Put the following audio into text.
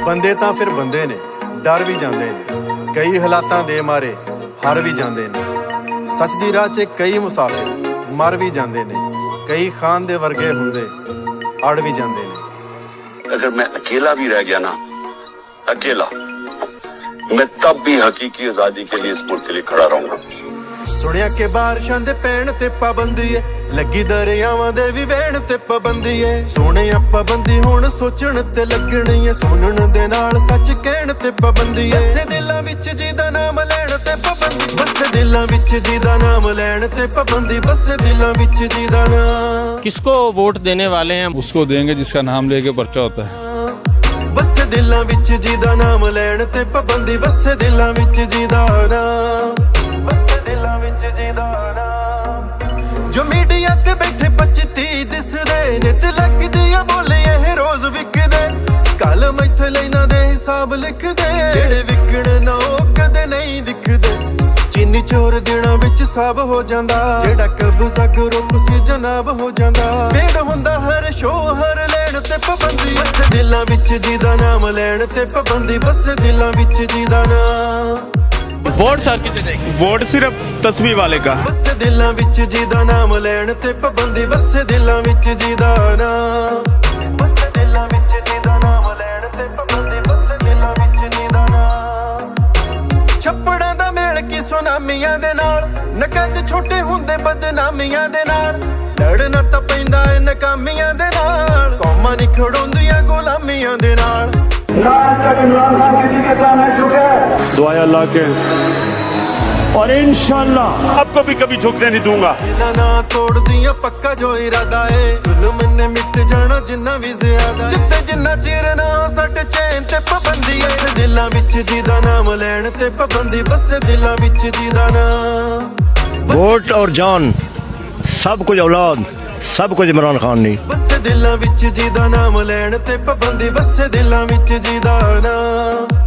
ਬੰਦੇ ਤਾਂ ਫਿਰ ਬੰਦੇ ਨੇ, ਡਰ ਵੀ ਜਾਂਦੇ ਨੇ, ਕਈ ਹਾਲਾਤਾਂ ਦੇ ਮਾਰੇ ਹਾਰ ਵੀ ਜਾਂਦੇ ਨੇ। ਸੱਚ ਦੀ ਰਾਹ 'ਚ ਕਈ ਮੁਸਾਫਿਰ ਮਰ ਵੀ ਜਾਂਦੇ ਨੇ, ਕਈ ਖਾਨ ਦੇ ਵਰਗੇ ਹੁੰਦੇ ਅੜ ਵੀ ਜਾਂਦੇ ਨੇ। अगर मैं अकेला भी रह गया ना, अकेला, मैं तब भी हकीकी आजादी के लिए इस मुल्क के लिए खड़ा रहूंगा। ਸੁਣਿਆ ਕਿ ਬਾਰਿਸ਼ਾਂ ਦੇ ਪੈਣ ਤੇ ਪਾਬੰਦੀ ਏ, ਲੱਗੀ ਦਰਿਆਵਾਂ ਦੇ ਵੀ ਵਹਿਣ ਤੇ ਪਾਬੰਦੀ ਏ। ਸੋਹਣਿਆ ਪਾਬੰਦੀ ਹੁਣ ਸੋਚਣ ਤੇ ਲੱਗਣੀ ਏ, ਸੁਣਨ ਦੇ ਨਾਲ ਸੱਚ ਕਹਿਣ ਤੇ ਪਾਬੰਦੀ ਏ। ਵਸੇ ਦਿਲਾਂ ਵਿੱਚ ਜਿਹਦਾ ਨਾਮ ਲੈਣ ਤੇ ਪਾਬੰਦੀ, ਵਸੇ ਦਿਲਾਂ ਵਿੱਚ ਜਿਹਦਾ ਨਾਮ ਲੈਣ ਤੇ ਪਾਬੰਦੀ, ਵਸੇ ਦਿਲਾਂ ਵਿੱਚ ਜਿਹਦਾ ਨਾਮ। किसको वोट देने वाले हैं? उसको देंगे जिसका नाम लेके पर्चा होता है। ਵਸੇ ਦਿਲਾਂ ਵਿੱਚ ਜਿਹਦਾ ਨਾਮ ਲੈਣ ਤੇ ਪਾਬੰਦੀ, ਵਸੇ ਦਿਲਾਂ ਵਿੱਚ ਜਿਹਦਾ ਨਾਮ, ਵਸੇ ਦਿਲਾਂ ਵਿੱਚ ਜਿਹਦਾ ਨਾਮ। ਜੋ ਮੀਡੀਆ ਤੇ ਬੈਠੇ 25-30 ਦਿਸਦੇ ਨੇ ਤੇ ਲੱਗਦੀ ਆ ਬੋਲੇ ਇਹ ਰੋਜ਼ ਵਿਕਦੇ, ਕਲਮ ਇੱਥੇ ਲੈਣਾ ਦੇ ਹਿਸਾਬ ਲਿਖਦੇ, ਜਿਹੜੇ ਵਿਕਣ ਨਾ ਉਹ ਕਦੇ ਨਹੀਂ ਦਿਖਦੇ। ਚੀਨੀ ਚੋਰ ਦਿਨਾਂ ਵਿੱਚ ਸਭ ਹੋ ਜਾਂਦਾ, ਜਿਹੜਾ ਕਬਜ਼ਾ ਗਰੁੱਪ ਸੀ ਜਨਾਬ ਹੋ ਜਾਂਦਾ। ਭੇੜ ਹੁੰਦਾ ਹਰ ਸ਼ੋਅ ਹਰ ਲੈਣ ਤੇ ਪਾਬੰਦੀ, ਵਸੇ ਦਿਲਾਂ ਵਿੱਚ ਜਿਹਦਾ ਨਾਮ ਲੈਣ ਤੇ ਪਾਬੰਦੀ, ਵਸੇ ਦਿਲਾਂ ਵਿੱਚ ਜਿਹਦਾ ਨਾਮ। वोट सर किसे देंगे? वोट सिर्फ तस्वीर वाले का। ਵਸੇ ਦਿਲਾਂ ਵਿੱਚ ਜਿਹਦਾ ਨਾਮ ਲੈਣ ਤੇ ਪਾਬੰਦੀ, ਵਸੇ ਦਿਲਾਂ ਵਿੱਚ ਜਿਹਦਾ ਨਾਮ, ਵਸੇ ਦਿਲਾਂ ਵਿੱਚ ਜਿਹਦਾ ਨਾਮ ਲੈਣ ਤੇ ਪਾਬੰਦੀ, ਵਸੇ ਦਿਲਾਂ ਵਿੱਚ ਜਿਹਦਾ ਨਾਮ। ਛੱਪੜਾਂ ਦਾ ਮੇਲ ਕੀ ਸੁਨਾਮੀਆਂ ਦੇ ਨਾਲ, ਨਕਦ ਛੋਟੇ ਹੁੰਦੇ ਬਦਨਾਮੀਆਂ ਦੇ ਨਾਲ, ਲੜਨਾ ਤਾਂ ਪੈਂਦਾ ਏ ਨਕਾਮੀਆਂ ਦੇ ਨਾਲ, ਕੌਮਾਂ ਨਹੀਂ ਖੜੋਂਦੀਆਂ ਗੁਲਾਮੀਆਂ ਦੇ ਨਾਲ। दुआए अल्लाह के, और इंशाअल्लाह आपको भी कभी झुकने नहीं दूंगा। ਇਹਨਾਂ ਨਾ ਤੋੜਦੀਆਂ ਪੱਕਾ ਜੋ ਇਰਾਦਾ ਏ, ਜ਼ੁਲਮ ਨੇ ਮਿਟ ਜਾਣਾ ਜਿੰਨਾ ਵੀ ਜ਼ਿਆਦਾ, ਜਿੱਤੇ ਜਿੰਨਾ ਚਿਰ ਨਾ ਸਾਡੇ ਚੈਨ ਤੇ ਪਾਬੰਦੀ ਏ। ਵਸੇ ਦਿਲਾਂ ਵਿੱਚ ਜਿਹਦਾ ਨਾਮ ਲੈਣ ਤੇ ਪਾਬੰਦੀ, ਵਸੇ ਦਿਲਾਂ ਵਿੱਚ ਜਿਹਦਾ ਨਾਮ। वोट और जान सब कुछ औलाद सब कुछ इमरान खान नहीं। ਵਸੇ ਦਿਲਾਂ ਵਿੱਚ ਜਿਹਦਾ ਨਾਮ ਲੈਣ ਤੇ ਪਾਬੰਦੀ, ਵਸੇ ਦਿਲਾਂ ਵਿੱਚ ਜਿਹਦਾ ਨਾਮ।